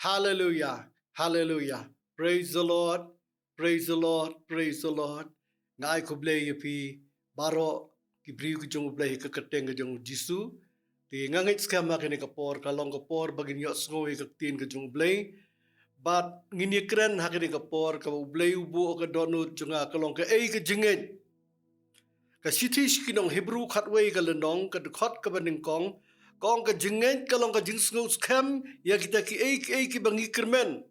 Hallelujah. Hallelujah. Praise the Lord. Praise the Lord. Praise the Lord. Ngai ko blay pi baro ki briu ki jong blay ka kateng ka jong Jisu. Ti ngangit skama kini kapor kalong kapor bagin yo sngoy ka tin ka jong blay. But ngini kren hakini kapor ka blay ubo ka donut junga kalong ka ka jingit. Ka sitish kinong Hebrew khatway ka lenong ka dukot ka baningkong kong ka jingit kalong ka jing sngoy skam ya kita ki bangi kermen.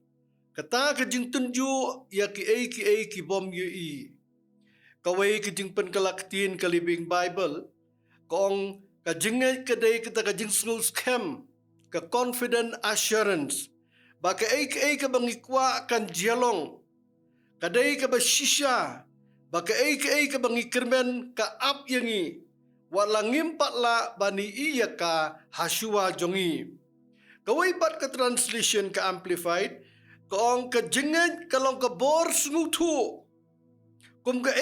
Kata ka jing tunju ya ki bom yu i. Kawai ka jing penkalaktin ka Living Bible. Kong ka jingit ka day kita ka jing sngoy skam ka confident assurance. Baka ka bangi kwa kan jialong. Kadai ka ba shisha. Baka ka bangi kermen ka ap yangi. Walangim patla bani iya ka hasua jongi. Kawai bat ka translation ka amplified. Kong ka jingit kalong ka bor snutu. Kum ka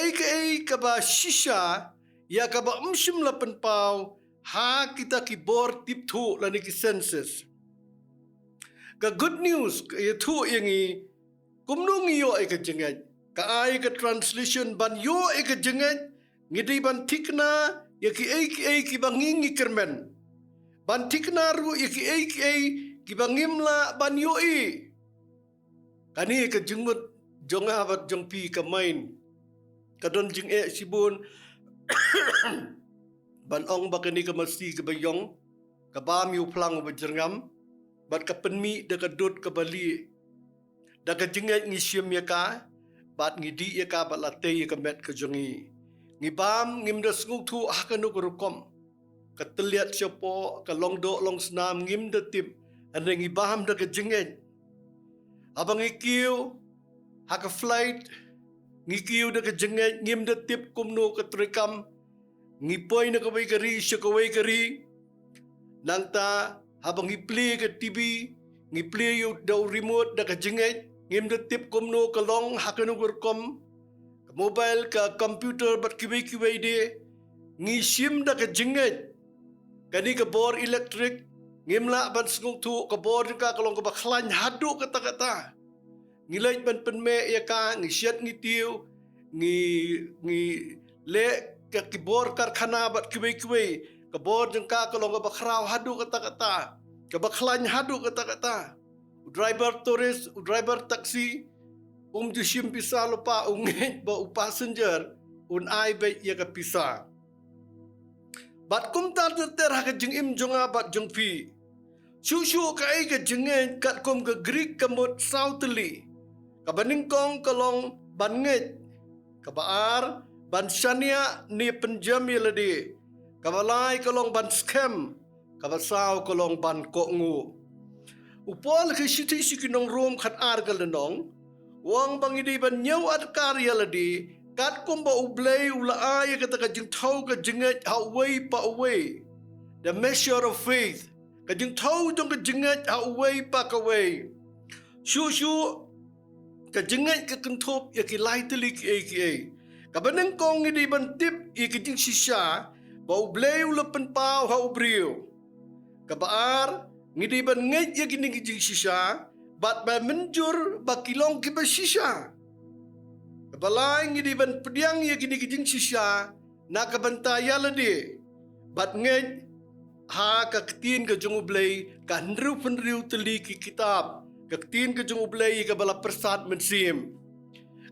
ba shisha. Ya ka ba umsim lapan pau. Ha kita ki bor tiptu lani ki senses. Ka good news itu yangi kumnung iyo ka jingit. Ka ka translation ban yo ka jingit. Ngidi ban tikna ya ki bangingi kermen. Ban tikna ru ya ki bangimla ban yo i. Kani ka jengmut jonga bat jong pi ka main. Kadon jing sibun ban ong bakani ka mesti ka bayong ka bam yu plang ba jerngam bat ka penmi da ka dot ka bali da ka jingat ngi syem ya ka bat ngi di ya ka bat late ya ka met ka jongi ngi bam ngim da sngu thu hakanu ko rukom ka teliat syapo ka long do long snam ngim da tip ane ngi bam da ka jingat abang ikiu haka flight ngikiu da ka jingat ngim da tip kumno ka trikam ngipoy na kaway kari siya kaway kari nangta habang ngipli ka TV ngipli yung daw remote da ka jingay ngim da tip kumno kalong hakano gurkom ka mobile ka computer bat kiway de ngisim da ka jingay kani ka bor electric ngimla ban sngong tu ka bor ka kalong ka baklan hadu kata ngilay ban penme ya ka ngisyat ngitiw ngi le ka kibor karkhana bat kiway kabor jeng ka kalong ka bakraw hadu kata ka baklan hadu kata driver tourist driver taxi jusim pisa lupa ungit ba passenger ai ba ya ka pisa bat kum tar ter ha ka jeng im jonga bat jeng pi shu ka ka jengen kat kum ka Greek kamot southly ka baningkong kalong banget ka baar ban syania ni penjam yeladi kabalai kalong ban scam kabasaw kalong ban kongu upol ke siti sikinong room khat ar kalenong wang bangidi ban nyaw at karya ladi kat kumba ublay ula ay kata kajing tau ka jingat away pa away the measure of faith kajing tau jong ka jingat away pa kaway shu ka jingat ka kentop ya ki lightly ki kabaneng kong ngidi bantip ikijing sisya bau blay ulapan pau hau brio kabaar ngidi ban ngej ya gini kijing sisya bat ba menjur ba kilong kiba sisya kabalay ngidi ban pediang ya gini kijing sisya na kabantaya ladi bat ngej ha kaktin ka jong blay ka hendru teli ki kitab kaktin ka jong blay ka bala persat mensim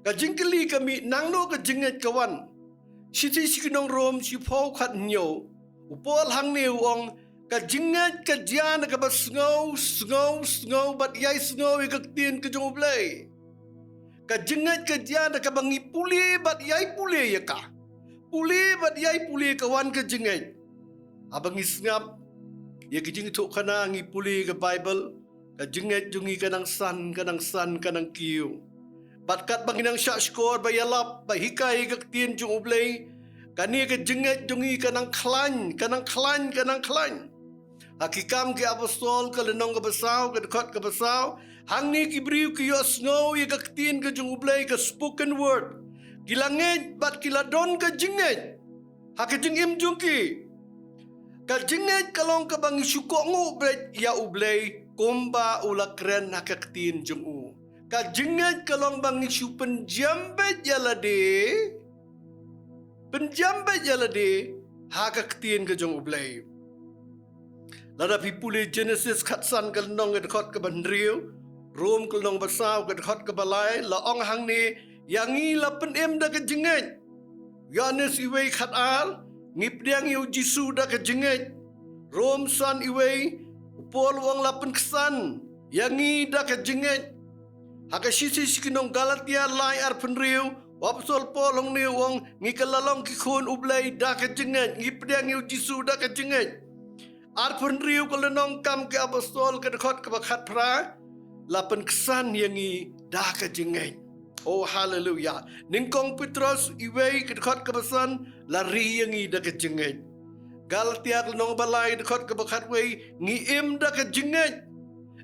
kajingkeli kami nangno kajingat kawan. Siti sikinong rom si pau kat nyo. Upol hang ni uong kajingat kajian ka ba sngow bat yay sngow ikaktin ka jong ublay. Kajingat kajian ka ba ngipuli bat yay puli ya ka. Puli bat yay puli kawan kajingat. Abang isngap ya kijing tuk kana ngipuli ka Bible. Kajingat jungi kanang san kanang kiyo. Batkat banginang syak skor bayalap bahikay kaktin jung ublay kani ka jenget jungi kanang klan hakikam ki apostol ka lenong ka basaw ka dekot ka basaw hang ni kibriu ki yosngo ya kaktin ka jung ublay ka spoken word kilangit bat kiladon ka jenget hakijing im jungki ka jenget kalong ka bangi syukok ngu ya ublay Kumba ula keren hakaktin jung u. Ka jengat kalong bang isu penjambet jalade. Penjambet jalade hakaktin ke jung ublay. Lada pipuli Genesis katsan kalnong edkot ke bandriu. Rom kalnong basaw edkot ke balay. Laong hang ni yangi lapen da ke jengat. Yanes iway khatal. Ngipdiang yu jisu da ke jengat. Rom san iway. Upol wang lapen kesan. Yangi da ke jengat. Haka sisi sikinong Galatia lai ar penriu. Wapsol polong ni wang ngikalalong kikun ublay da ke jengat. Ngipdiang yu jisu da ke jengat. Arpun riu kalau nong kam ke apostol ke dekat ke bakat pra lapan kesan yangi dah ke jengai. Oh haleluya. Ningkong Petrus iway ke dekat ke pesan lari yangi dah ke jengai. Galatia ke nong balai dekat ke bakat way ngiem dah ke jengai.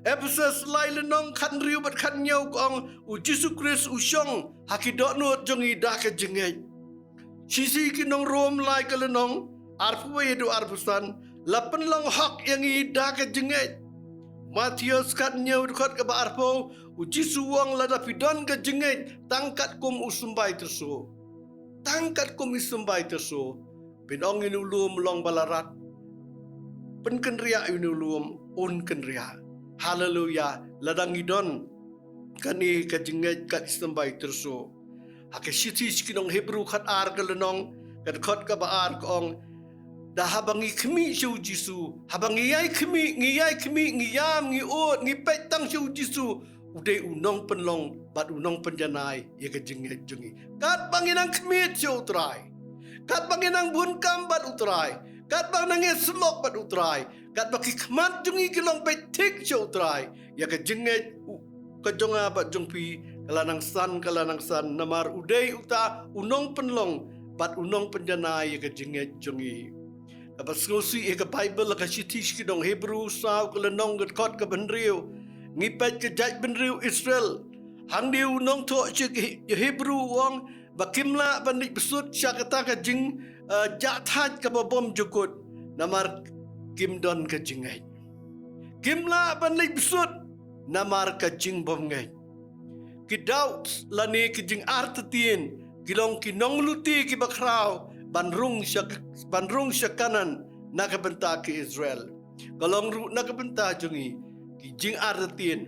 Ephesus lai lenong kan riu bat kan nyau kong u Jesu Kristus usyong hakidok nuot jongi dah ke jengai. Sisi ke nong Rom lai ke lenong arpuwe do arpusan lapan lang hak yang ida ke jengat. Matius katnya dekat ke arpo uji suwang lada pidan ke jengat tangkat kum usumbai terso. Tangkat kum usumbai terso. Pinong inulum long balarat. Pen kenria inulum un kenria. Haleluya. Ladang idon kani ke jengat kat usumbai terso. Hake siti sikinong Hebrew kat ar ke lenong dekat ke ar kong dah habangi kemi siu Jisu, habangi yai kemi, ngiyam, ngiut, ngipet tang siu Jisu, udai unong penlong, bat unong penjanai, ya ke jengat jengi. Kat banginang kemi siu utrai, kat banginang bunkam bat utrai, kat banginang semok bat utrai, kat baki kemat jengi kilong petik siu utrai, ya ke jengat kejonga bat jongpi, kalanang san, namar udai uta unong penlong, bat unong penjanai, ya ke jengat jengi. Lepas ngosi ke Bible ke siti dong Hebrew saw ke lenong ke kot ke benriu ngipet ke jaj benriu Israel hang diu nong to cik Hebrew wong bakimla bandik besut syakata ke jing jathat ke babom jukut namar kimdon ke jingai kimla bandik besut namar ke jing bom ngai kidaut lani ke jing artetien kilong kinong luti ki bakrau Bandrung syakanan nakabenta ke Israel. Kalong ru nakabenta jungi ki jing artin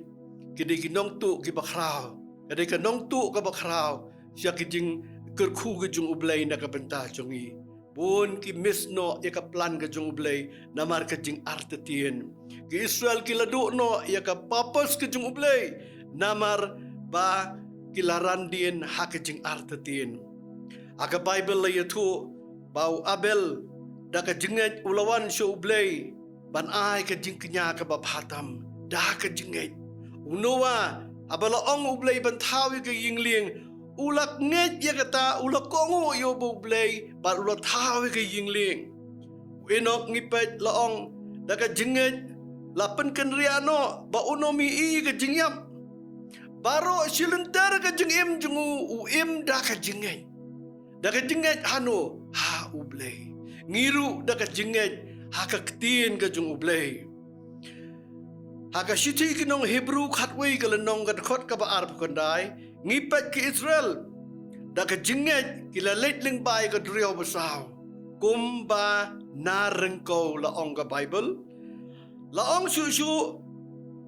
kidi kinong tu ki bakrao. Kadi kanong tu ka bakrao siya ki jing kerku ke jung ublay nakabenta jungi. Pun ki misno ya ka plan ke jung ublay namar ke jing artin. Ki Israel ki ladu no ya ka papas ke jung ublay namar ba kilarandien ha ke jing artin. Aka Bible la yatu bau Abel da ka jengat ulawan syo ublay ban ai ka jing kenya ka babhatam da ka jengat unowa abala ong ublay ban thawi ka yingling ulak nget ya kata ulak kongo yo ublay ban ulak thawi ka yingling enok ngipet laong da ka jengat lapen kenriano ba unomi i ka jingyam baro silentar ka jingim jungu uim da ka jengat da ka jengat hano ha ublay ngiru dakat jenget ha ka ktin ka jung ublay ha ka siti kinong Hebrew khatway ka lenong ka khot ka baar pukandai ngipet ki Israel dakat jenget kilalit ling bay ka driyaw basaw kumba narengko laong ka Bible laong susu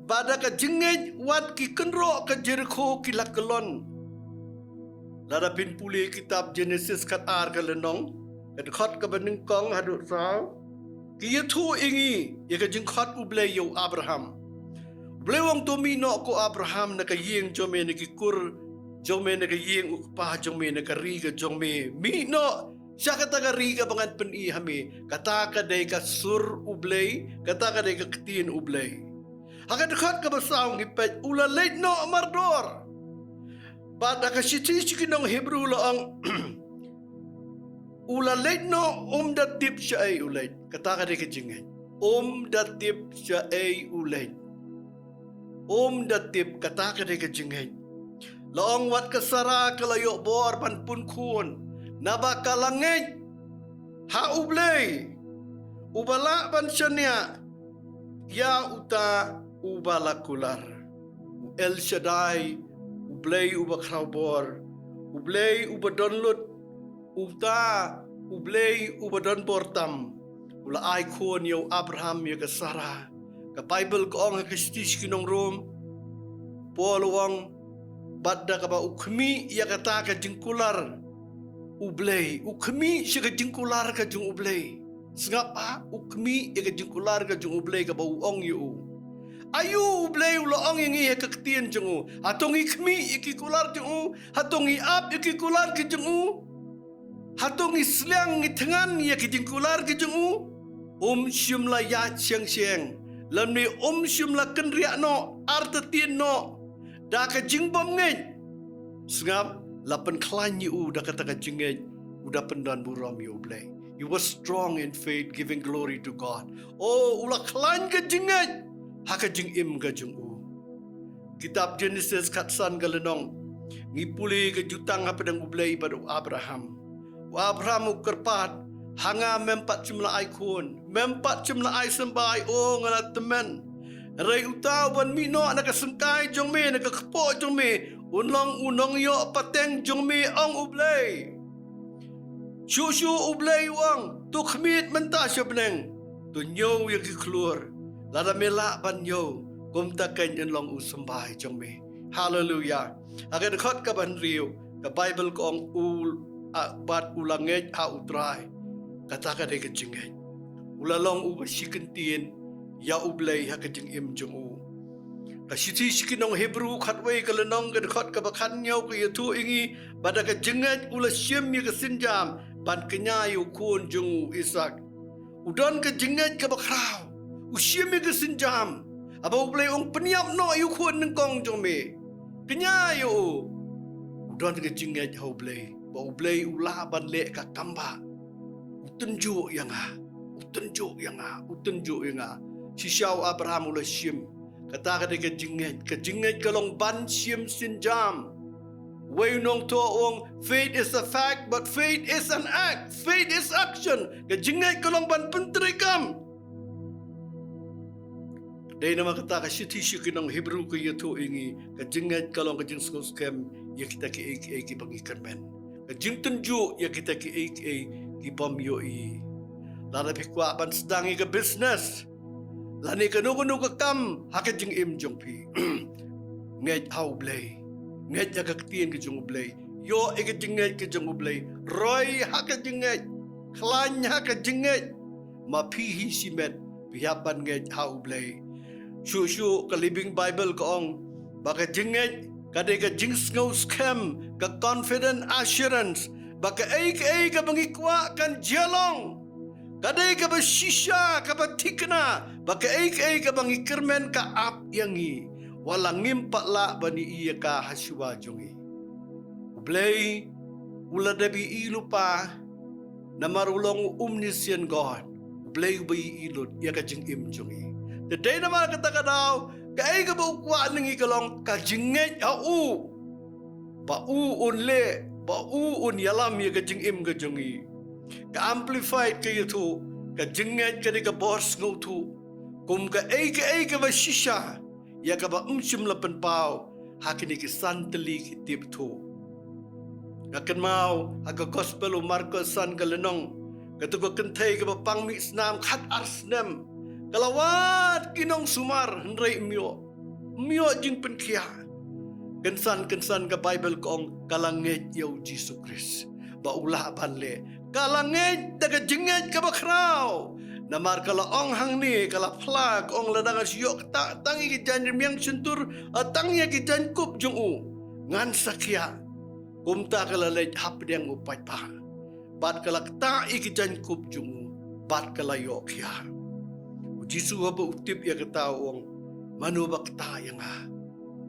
bada ka jenget wat ki kenro ka Jericho kilakelon lada pinpuli kitab Genesis kat ar ka lenong kat khot ka bening kong hadut saw kiya thu ingi ya ka jing khot ublay yo Abraham ublay wang tumi no ko Abraham na ka ying jome na kikur jome na ka ying ukpa jome na ka riga jome mi no siya kata ka riga bangan peni hami kata ka day ka sur ublay kata ka day ka ktin ublay hakat khot ka basaw ngipet ulalay no mardor Bada ka siti sikinong Hebrew laang ulalay no datip siya ay ulay. Kata ka di kajingay. Datip siya ay ulay. Datip kata ka di kajingay. Laang wat kasara kalayo bor panpun kun. Nabakalangay. Ha ublay. Ubala ban siya niya. Ya uta ubalakular. El Shaddai, ublay ubakraubor, ublay ubadonlut, uta, ublay ubadon bortam, ula ay kon yaw Abraham ya kasara, ka Bible ko ang kastish kinong Rom, polawang badda ka ba ukmi ya kata ka jingkular, ublay, ukmi siya ka jingkular ka jing ublay, sengapa ukmi ya ka jingkular ka jing ublay ka ba uong yu. Ayu ublay uloong yang iya kaktian jengu. Hatong ikmi ikikular jengu. Hatong iap ikikular ke jengu. Hatong isliang itengan iya kijingkular ke jengu. Syum la ya siang siang. Lam ni syum la kenriak no. Arta tien no. Da ka jingbom ngej. Sengap lapan klan yu da kata ka jingej. Udah pendan buram yu ublay. You were strong in faith, giving glory to God. Oh, ulah klan ka jingej. Haka jing im ka jing u. Kitab Genesis katsan galenong. Ngipuli ke jutang apa dang ublay pada Abraham. Abraham ukerpat. Hanga mempat jumlah aikon. Mempat jumlah ai sembai o ngala temen. Rai utau ban mino nak sengkai jong me nak kepo jong me. Unong yo pateng jong me ong ublay. Shu ublay wang. Tu khmit mentah syabneng. Tu nyaw yang keluar. Lada melak banyo, kum takan yang long usambay jong me. Hallelujah. Agar dekat ke ban riu, ke Bible kong bat ulangej ha utrai. Kata ka de ke jingej. Ulalong ubasikentin ya ublay ha ke jing im jong u. Ka siti sikinong Hebrew khatway ke lenong ke dekat ke bakanyo ke yatu ingi pada ke jingej ula syem ya ke sinjam ban kenyayu kun jong Isak. Udon ke jingej ke bakrau. Usia me ke senjam. Apa boleh orang peniap no ayu kuan nengkong jong me. Kenya yo. Udan ke jingat hau boleh. Bau boleh ulah ban lek ka kamba. Utunjuk yang ah. Utunjuk yang ah. Utunjuk yang ah. Si syau Abraham ulah syim. Kata ke jingat. Ke jingat kalong ban syim senjam. Way nong to ong faith is a fact but faith is an act. Faith is action. Ke jingat kalong ban pentrikam. Dahil nama kata ka siti syukinong Hebrew ko yato ingi ka jingat kalong ka jing skos kem ya kita ki ki bangikan men. Ka jing tunjuk ya kita ki ki pam yo i. Lada pikwa ban sedangi ka business. Lani ka nugo ka kam ha ka jing im jong pi. Nget hau blay. Nget ya ka ktien ka jong blay. Yo e ka jingat ka jong blay. Roy ha ka jingat. Klan ha ka jingat. Mapihi simet pihapan nget hau blay. Syu ke Living Bible ko ong baka jinget kadai ka jings ngau scam ka confident assurance baka ay ka bangikwa kan jalong kadai ka ba shisha ka ba tikna baka ay ka bangikirmen ka ap yangi walang ngimpa la bani iya ka haswa jongi ublay ula dabi ilu pa na marulong omniscient God ublay ubayi ilot iya ka jing im jongi. Today naman kata daw, kaya ka ba ukwa ng ikalong kajingit au. Bau unle, bau un yalam ya kajing im kajongi. Ka-amplified kayo to, kajingit ka di ka boss ng to. Kung ka ba shisha, ya ka ba lapan pao, hakin ikisantali kitip to. Akan mau, aga gospel o Marcos san galanong, katugo kantay ka ba pang misnam kat arsnem. Kalawat kinong sumar hendray myo jing penkia kensan ka Bible kong kalangit yaw Jesus Christ baulah banle kalangit daga jinget ka bakraw namar kalaong hang ni kala flag ong ladang asyok tangi ki jan miyang sentur tangya ki jan kup jung u ngan sakya kumta kala lej hap diang upat pa bat kala ta ki jan kup jung u bat kala yok ya Jisu haba utip ya katawang manubakta yang ha.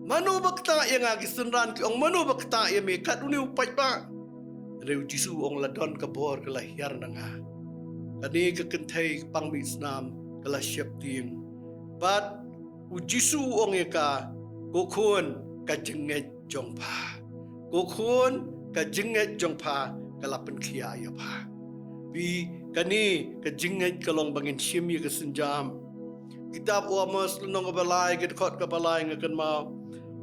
Manubakta yang ha gisenran ki ong manubakta ya me kat uni upai pa. Reu Jisu ong ladon kabor kalahyar nang ha. Kani kakentay pang misnam kalasyap ting. But Jisu ong ya ka kokon kajenget jong pa. Kokon kajenget jong pa kalapan kiya ya pa. Bi kani kajingat kalong bangin siyem ya kasenjam. kitab Amos lenong balai gedkot ke balai ngakan mau.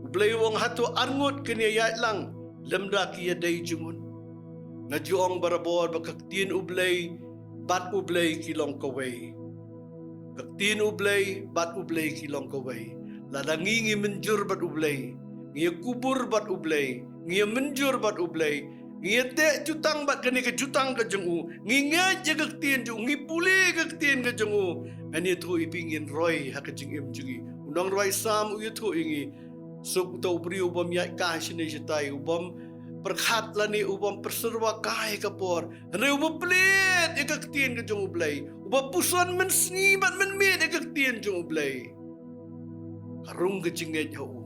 Ublay wong hatu arngut kini yait lang lemda kia day jumun. Ngajuong barabor bakaktin ublay bat ublay kilong kaway. Kaktin ublay bat ublay kilong kaway. Ladangi menjur bat ublay. Ngia kubur bat ublay. Ngia menjur bat ublay. Ngia tek jutang bat kani ke jutang ke jengu. Ngia je kaktin ju. Ngi puli kaktin ke jengu. Ani tu ipingin roy hak jeng im jengi. Undang roy sam uyu tu ingi. Suk tau beri ubam yai kai sini sitai ubam perkhat lani ubam perserwa kai kapor. Ani ubam pelit kaktin ke jengu ublay. Ubam pusuan mensni bat menmit kaktin jengu ublay. Karung ke jenget jauh.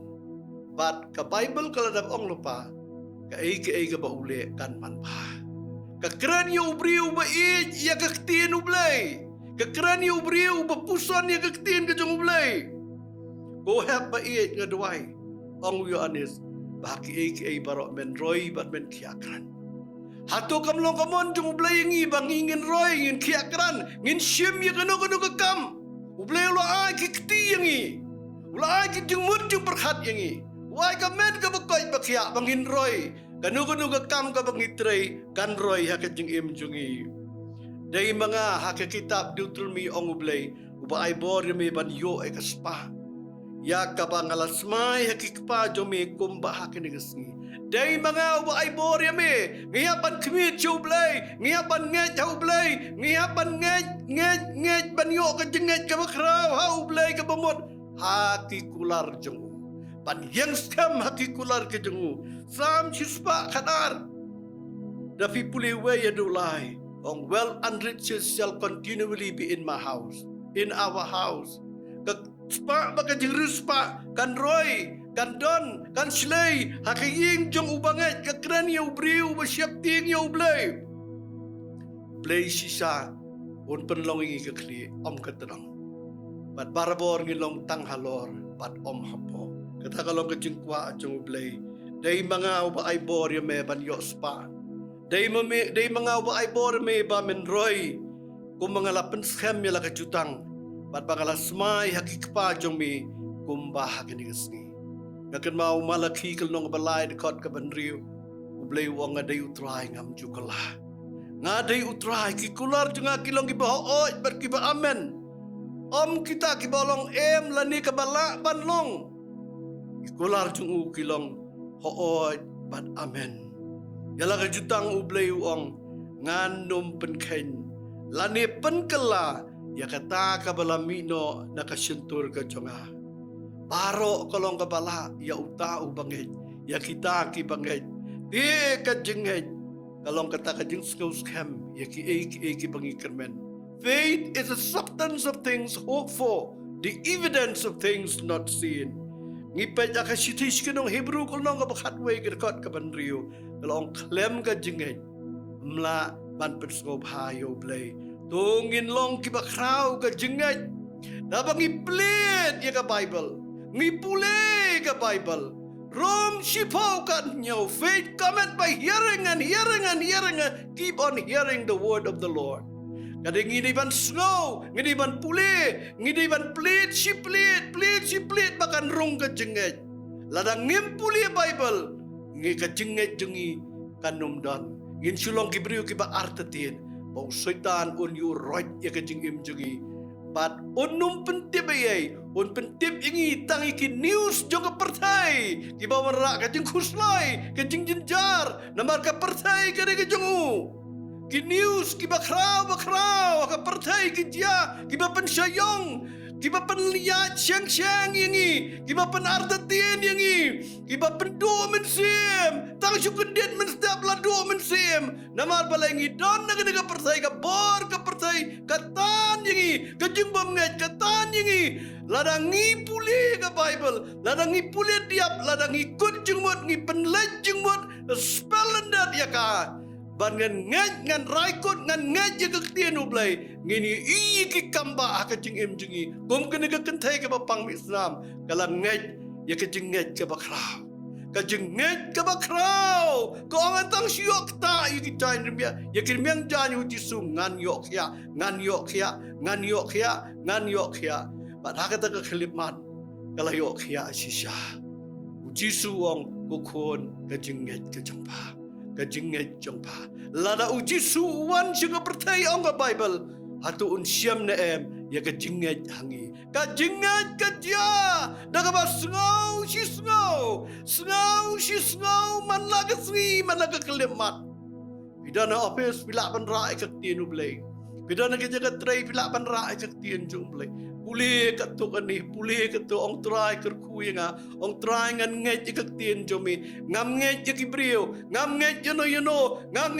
Bat ke Bible kalau dapat orang lupa. Ke ba ule kan manpa. Kekeran ya ubri uba ya kaktin ublay. Kekeran ya ubri uba pusuan ya kaktin ke jengu ublay. Go have ba ngadawai. Ang uyo anis. Baki barok men roy bat men kiakran. Hato kamlong kamon jung ublay ngi bang ingin roy ingin kiakran. Ngin syim ya kano kekam. Ublay lo ay kikti yangi. Ulah ay jung mut jung perkhat yangi. Wai kamen ka bakoy bakya bangin roy. Kanu kekam ka bangitray kan roy hakat jung im jungi. Day mga haka kitab Deuteronomy ong ublay. Uba ay bor yami banyo ay kaspa. Ya kabangalasmay hakikpa jome kumba hakinigasngi. Day mga uba ay bor yami. Ngayapan kmit ublay. Ngayapan nget ublay. Ngayapan nget banyo ka jenget ka bakraw ha ublay ka bamot. Hakikular jengu. Pan yang skam hakikular ke jengu. Sam chispa kadar. Dafi puli way adulay. On well and riches shall continually be in my house. In our house. Spa baka jiruspa kan roy kan don kan slay hakiying jong ubanget kakran ya ubriu basyapting ya ublay. Blay sisa un penlongi kakli om katrang. Pat barabor ngilong tanghalor pat om hapo. Kata kalong kajingkwa jong ublay. Day mga uba ay bor ya me banyo spa. Day mga uba ay bor me ba men roy. Kung mga lapen scam ya lakajutang. Pat pangalasmay hakikpa jong mi kumba hakinigasni. Ngakan mau malaki kalong balay dekot ka banriu. Ublay wong nga day utray ngam jukala. Nga day utray kikular jong nga kilong kibahoot bat kiba amen. Om kita kibalong lani kabala banlong. Kikular jong kilong hoot bat amen. Yala ka jutang ublay wong nganum penken. Lani penkela. Ya kata kabalamino nakasentur ka jonga. Baro kolong kabala ya uta ubangit. Ya kita ki bangit. Di ka jengit. Kalong kata ka jeng skam ya ki bangikermen. Faith is the substance of things hoped for, the evidence of things not seen. Ngipet ya ka sitish kinong Hebrew kolong kabakhatway kirkot ka banriyo. Kalong klem ka jengit. Mla ban persngob hayo blay. Tungin long kibakraw ka jengat. Dabang iplit ya ka Bible. Ngipule ka Bible. Rom sipaw ka nyo. Faith cometh by hearing and hearing and hearing and keep on hearing the word of the Lord. Kadang ngidi ban snow, ngidi ban puli, ngidi ban plit si plit bakan rong ka jengat. Ladang ngimpuli Bible. Ngi ka jengat jengi kanumdan. Ngin sulong kibriyo kiba artatin. Bau syaitan un yu right ya kajing im jungi. But unum pentip ayay. Un pentip ingi tangi ki news jong ka partai. Ki bawa merak kajing kuslay. Kajing jenjar. Namar ka partai ka jongu. Ki news ki bakraw. Ka partai ki dia. Ki ba pensyayong. Ki ba penliat syang ingi. Ki ba penartatin ingi. Ki ba pendu mensim. Tang syukundet menstap ladu mensim. Namar balengi don naga pertai ka bor ka pertai katan yangi kajumbam ngat katan yangi ladangi puli ka Bible ladangi puli diap ladangi kun jungmut ngi penlej jungmut spellendat ya ka ban ngan ngan raikut ngan ngat ya kaktian ublay ngini iyi ki kamba ka jing im jungi kum kene ka kentai ka bapang Islam kala ngat ya ka jing ngat ka bakraw kajengit ka bakraw ko ang tang syok ta ikitain rimya yakirmyang jan uti su ngan yok ya bat hakata ka khilipman kalayo khia asisha Jisu ong kukun kajinget kajangpa kajinget jangpa lada Jisu wan siya pertai ong ka Bible hatu un siam na ya kajinget hangi kajinget kajya daga ba sngau si sngau man laga sri man laga khilipman pidana opes pila ban ra ikak tienu blay pidana ke jaga trai pila ban ra ikak tien jung blay pulih kat tu kani pulih kat tu ong try kerku nga ong try ngan nget ikak tien jomi ngam nget yakibrio ngam nget ngam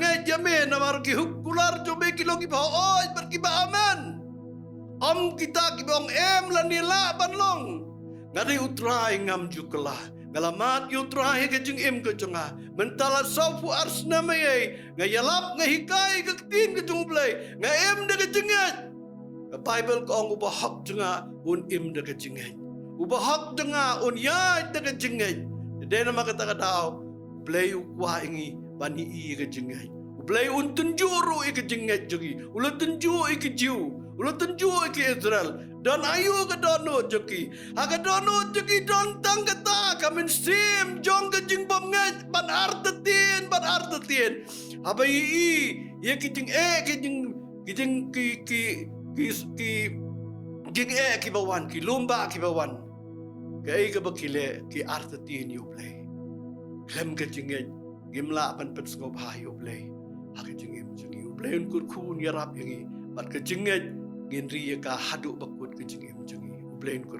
nget yame namar ki hukular jomi kilogi ba oi pergi ba aman om kita ki bong em la nila banlong ngari utrai ngam jukla ngalamat yu try ke jing em ke jonga mentala sofu arsna maye ngayalap ngahikai ke tin ke jung blai nga em de ke jingat Bible ko ang ubahak jenga un im de ke jingat ubahak jenga un ya de ke jingat de na makata ka daw blai ukwa ingi bani i ke jingat blai un tunjuru i ke jingat jogi ulo tunju i ke jiu ulo tunju i ke Israel dan ayu ke dono joki aga dono joki don tang kata kamin sim jong ke jing bom ngat ban artetien apa i ye ki jing ki jing ki jing ki bawan ki lumba ki bawan kai ke bakile ki artetien yu play lem ke jing gimla ban pet ngop ha yu play aga jing yu play un kur kun yarap yangi bat ke jing gendri ka hadu bakut ke jing jengi ublain kur